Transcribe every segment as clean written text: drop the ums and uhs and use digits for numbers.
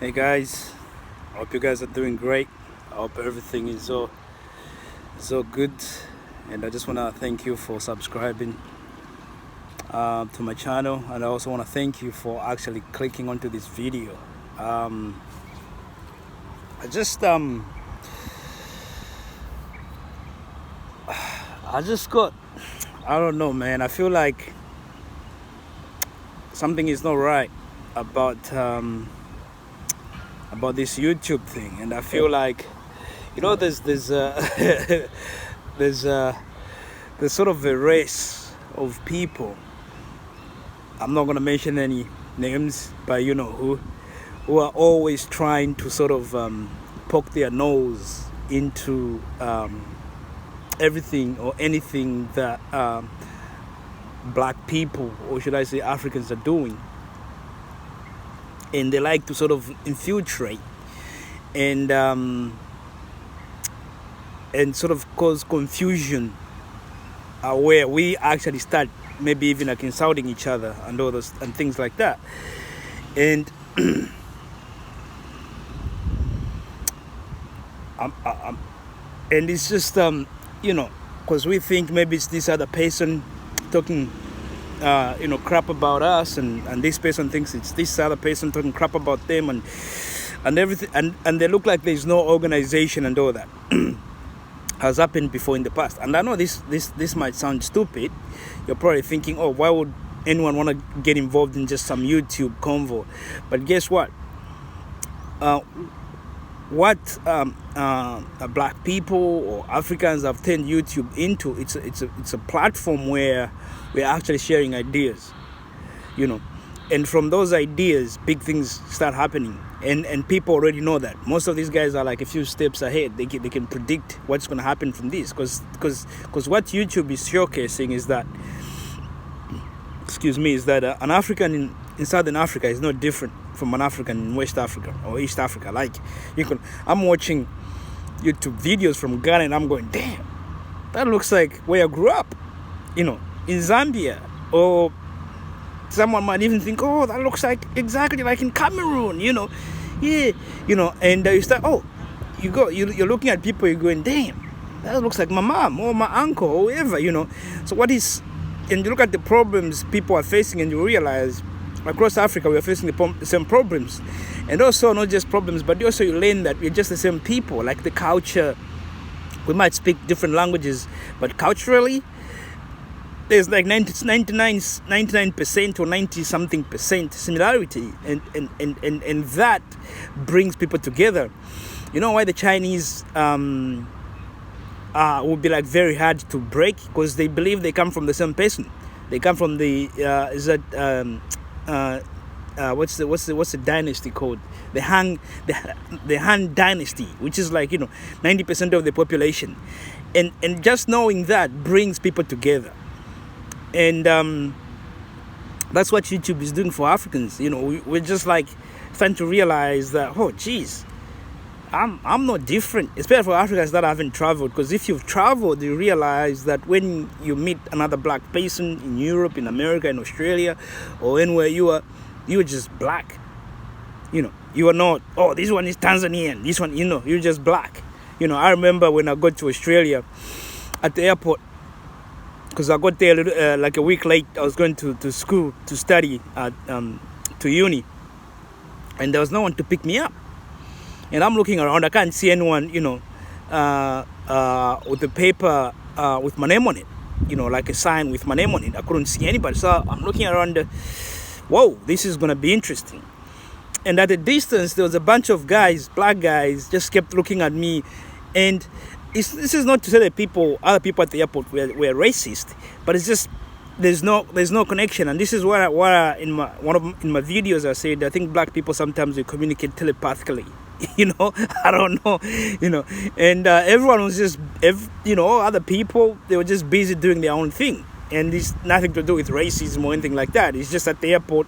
Hey guys, I hope you guys are doing great. I hope everything is so good, and I just want to thank you for subscribing to my channel, and I also want to thank you for actually clicking onto this video. Um, I just I just got, I don't know, man. I feel like something is not right about this YouTube thing, and I feel like, there's there's there's sort of a race of people. I'm not gonna mention any names, but you know who are always trying to sort of poke their nose into everything or anything that black people, or should I say Africans, are doing. And they like to sort of infiltrate and sort of cause confusion, where we actually start maybe even like insulting each other and all those and things like that. And and it's just because we think maybe it's this other person talking crap about us, and this person thinks it's this other person talking crap about them, and everything, and they look like there's no organization and all that. Has happened before in the past. And I know this might sound stupid. You're probably thinking, oh, why would anyone want to get involved in just some YouTube convo? But guess what? Black people or Africans have turned YouTube into, it's a platform where we're actually sharing ideas, and from those ideas big things start happening, and people already know that. Most of these guys are like a few steps ahead. They can predict what's going to happen from this, because what YouTube is showcasing is that an African in Southern Africa is not different from an African in West Africa or East Africa. Like, I'm watching YouTube videos from Ghana and I'm going, damn, that looks like where I grew up, in Zambia. Or someone might even think, oh, that looks like exactly like in Cameroon, and you start, you're looking at people, you're going, damn, that looks like my mom or my uncle or whoever, So and you look at the problems people are facing, and you realize across Africa we are facing the same problems. And also not just problems, but also you learn that we're just the same people. Like the culture, we might speak different languages, but culturally there's like 99% or 90 something percent similarity, and that brings people together. You know why the Chinese would be like very hard to break? Because they believe they come from the same person. They come from the what's the dynasty called? The Han dynasty, which is like 90% of the population, and just knowing that brings people together. And that's what YouTube is doing for Africans. We're just like starting to realize that, oh geez, I'm not different, especially for Africans that haven't traveled. Because if you've traveled, you realize that when you meet another black person in Europe, in America, in Australia, or anywhere you're just black. You are not, oh, this one is Tanzanian, this one, you're just black. I remember when I got to Australia at the airport, because I got there like a week late. I was going to school to study at to uni, and there was no one to pick me up. And I'm looking around, I can't see anyone, with a paper with my name on it, like a sign with my name on it. I couldn't see anybody. So I'm looking around, whoa, this is going to be interesting. And at a distance, there was a bunch of guys, black guys, just kept looking at me. And this is not to say that other people at the airport were racist, but it's just, there's no connection. And this is what in my videos I said, I think black people sometimes they communicate telepathically. I don't know, and everyone was just, all other people, they were just busy doing their own thing, and it's nothing to do with racism or anything like that. It's just at the airport,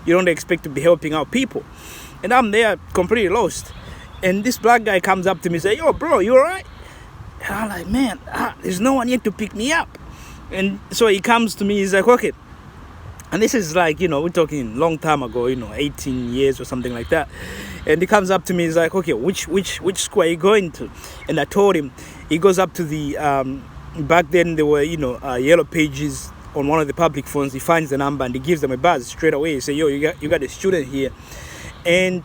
you don't expect to be helping out people, and I'm there completely lost, and this black guy comes up to me and says, yo bro, you alright? And I'm like, man, there's no one yet to pick me up. And so he comes to me, he's like, okay, And this is like, we're talking long time ago, 18 years or something like that. And he comes up to me, he's like, okay, which school are you going to? And I told him. He goes up to the, back then there were, yellow pages on one of the public phones. He finds the number and he gives them a buzz straight away. He say, yo, you got a student here. And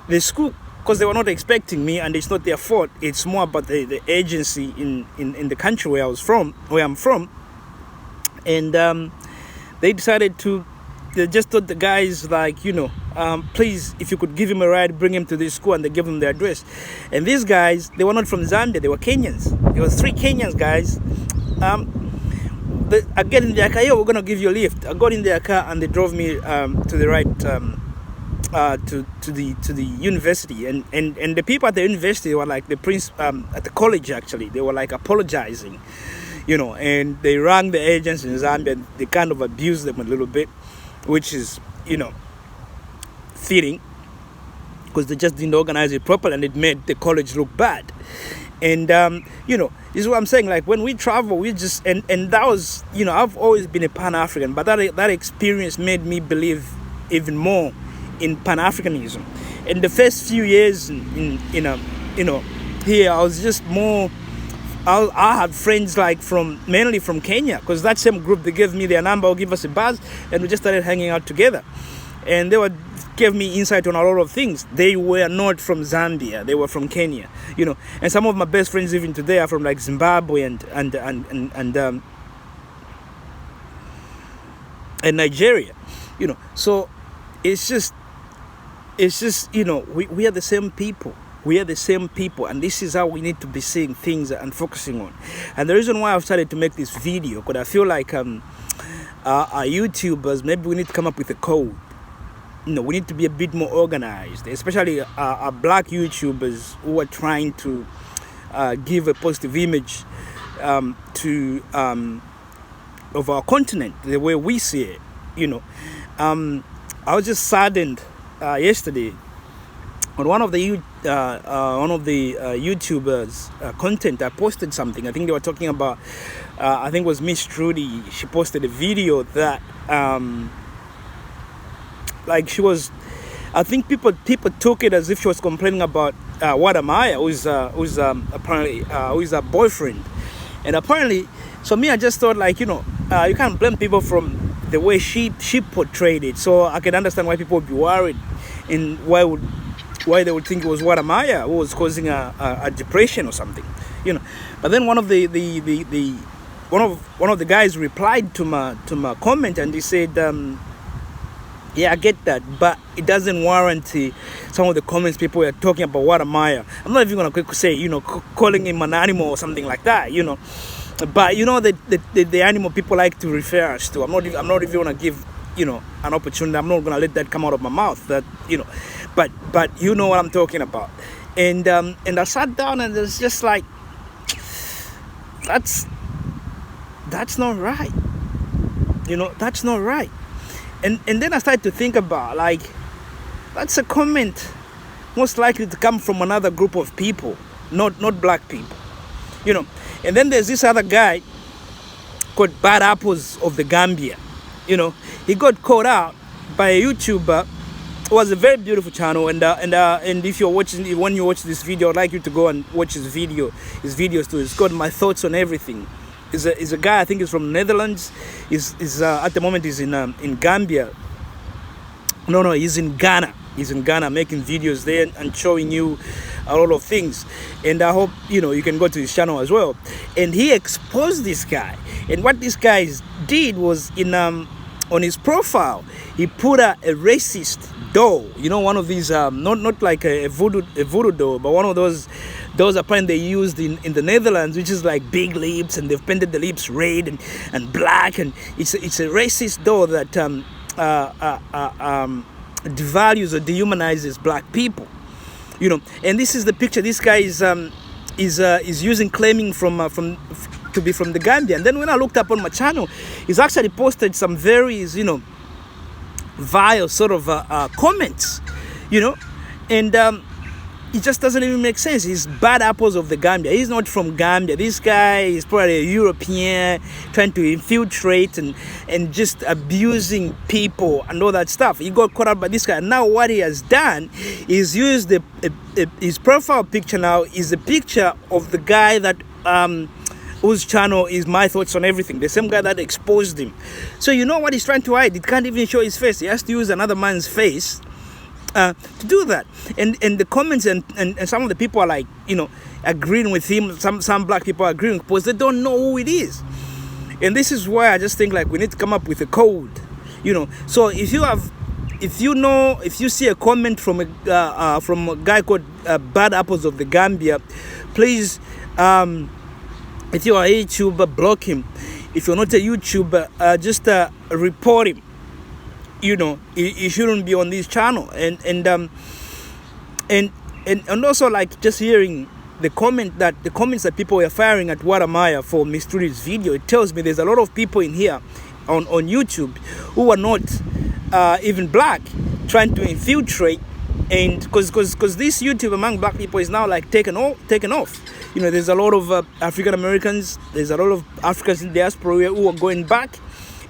the school, because they were not expecting me, and it's not their fault, it's more about the agency in the country where I'm from. And they decided they just told the guys, like, please, if you could give him a ride, bring him to this school, and they gave him the address. And these guys, they were not from Zambia, they were Kenyans. There was 3 Kenyans guys. I get in their car, yo, we're gonna give you a lift. I got in their car and they drove me to the right, to the university. And the people at the university were like the at the college actually, they were like apologizing. And they rang the agents in Zambia, and they kind of abused them a little bit, which is, fitting, because they just didn't organize it properly, and it made the college look bad. And, this is what I'm saying, like, when we travel, we just, and that was, I've always been a Pan-African, but that experience made me believe even more in Pan-Africanism. In the first few years here, I was just more, I had friends like mainly from Kenya, because that same group, they gave me their number or give us a buzz, and we just started hanging out together. And they gave me insight on a lot of things. They were not from Zambia, they were from Kenya, And some of my best friends even today are from like Zimbabwe and Nigeria, So it's just we are the same people. We are the same people, and this is how we need to be seeing things and focusing on. And the reason why I've started to make this video, because I feel like our YouTubers, maybe we need to come up with a code. We need to be a bit more organized, especially our black YouTubers who are trying to give a positive image of our continent, the way we see it. I was just saddened yesterday on one of the YouTubers' content. I posted something. I think they were talking about, I think it was Miss Trudy. She posted a video that, like, she was, I think people took it as if she was complaining about Wode, who's apparently who's her boyfriend. And apparently, so me, I just thought, like, you can't blame people from the way she portrayed it. So I can understand why people would be worried, and why they would think it was Wode who was causing a depression or something, But then one of the guys replied to my comment, and he said, yeah, I get that, but it doesn't warrant some of the comments people are talking about Wode. I'm not even gonna say, calling him an animal or something like that, But the animal people like to refer us to. I'm not even gonna give an opportunity. I'm not gonna let that come out of my mouth. That but you know what I'm talking about. And I sat down, and it's just like, that's not right. That's not right. And then I started to think about, like, that's a comment most likely to come from another group of people, not black people. And then there's this other guy called Bad Apples of the Gambia. He got caught out by a YouTuber. It was a very beautiful channel, and if you're watching, when you watch this video, I'd like you to go and watch his videos too. It's got my thoughts on everything. He's a guy, I think he's from Netherlands. He's at the moment he's in Gambia. No, he's in Ghana. He's in Ghana making videos there and showing you a lot of things. And I hope you can go to his channel as well. And he exposed this guy. And what this guy did was, on his profile, he put a racist doll. One of these not like a voodoo doll, but one of those apparently they used in the Netherlands, which is like big lips, and they've painted the lips red and black, and it's a racist doll that devalues or dehumanizes black people. And this is the picture this guy is using, claiming to be from the Gambia. And then when I looked up on my channel, he's actually posted some very vile sort of comments, and it just doesn't even make sense. He's bad apples of the Gambia. He's not from Gambia. This guy is probably a European trying to infiltrate and just abusing people and all that stuff. He got caught up by this guy. Now what he has done is used his profile picture now is a picture of the guy that whose channel is My Thoughts on Everything, the same guy that exposed him. So you know what he's trying to hide? It can't even show his face. He has to use another man's face to do that. And the comments and some of the people are like, you know, agreeing with him. Some black people are agreeing because they don't know who it is. And this is why I just think like we need to come up with a code, you know. So if you see a comment from a guy called Bad Apples of the Gambia, please, if you are a YouTuber, block him. If you're not a YouTuber, just report him. You know, he shouldn't be on this channel. And also like just hearing the comments that people were firing at Wadamaya for Miss Trudy's video, it tells me there's a lot of people in here on YouTube who are not even black, trying to infiltrate. And because this YouTube among black people is now like taken off. You know, there's a lot of African Americans, there's a lot of Africans in diaspora who are going back,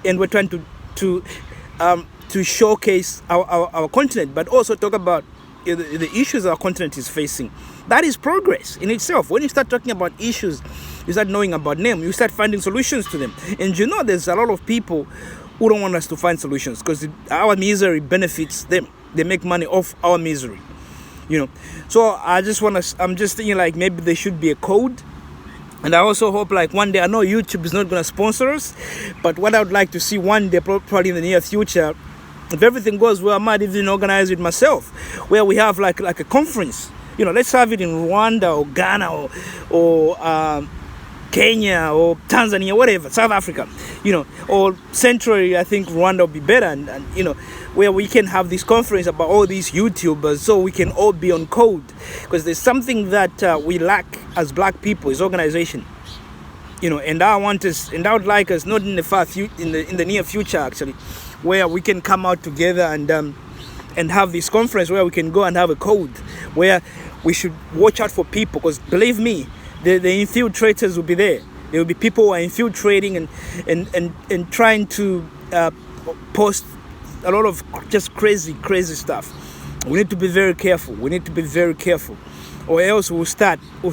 and we're trying to showcase our continent, but also talk about the issues our continent is facing. That is progress in itself. When you start talking about issues, you start knowing about them, you start finding solutions to them. And you know, there's a lot of people who don't want us to find solutions because our misery benefits them. They make money off our misery, you know. So I'm just thinking like maybe there should be a code. And I also hope like one day, I know YouTube is not going to sponsor us, but what I would like to see one day, probably in the near future, if everything goes well, I might even organize it myself, where we have like a conference. You know, let's have it in Rwanda or Ghana or Kenya or Tanzania, whatever, South Africa, you know, or centrally, I think Rwanda will be better, and you know, where we can have this conference about all these YouTubers, so we can all be on code, because there's something that we lack as black people is organization, you know. And I would like us, not in the in the near future actually, where we can come out together and have this conference where we can go and have a code where we should watch out for people, because believe me, the infiltrators will be there. There will be people who are infiltrating and trying to post a lot of just crazy stuff. We need to be very careful. Or else we'll start we'll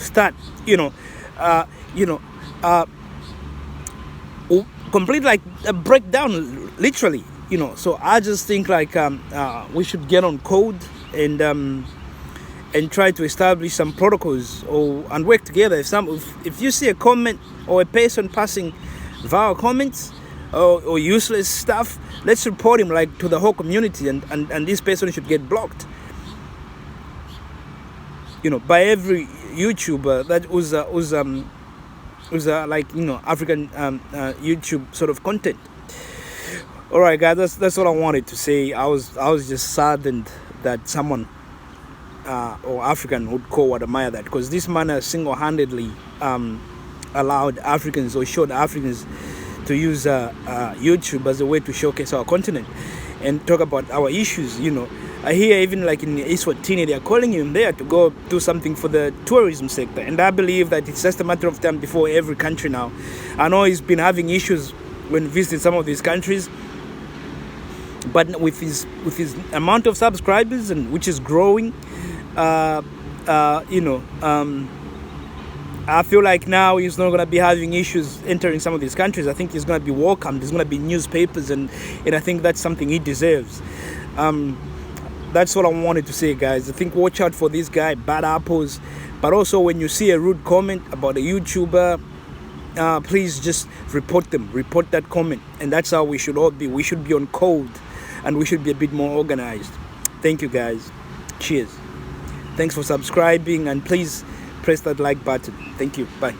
complete like a breakdown, literally, you know. So I just think like we should get on code and try to establish some protocols and work together. If you see a comment or a person passing vile comments or useless stuff, let's report him like to the whole community, and this person should get blocked, you know, by every YouTuber that was like, you know, African YouTube sort of content. All right, guys, that's what I wanted to say. I was just saddened that someone or African would call or admire that, because this man has single-handedly allowed Africans, or showed Africans, to use YouTube as a way to showcase our continent and talk about our issues. You know, I hear even like in Eswatini, they are calling him there to go do something for the tourism sector, and I believe that it's just a matter of time before every country now. I know he's been having issues when visiting some of these countries, but with his amount of subscribers, and which is growing, I feel like now he's not going to be having issues entering some of these countries. I think he's going to be welcomed. There's going to be newspapers, and I think that's something he deserves. That's what I wanted to say, guys. I think watch out for this guy, Bad Apples. But also, when you see a rude comment about a YouTuber, please just report them. Report that comment. And that's how we should all be. We should be on code, and we should be a bit more organized. Thank you, guys. Cheers. Thanks for subscribing, and please press that like button. Thank you. Bye.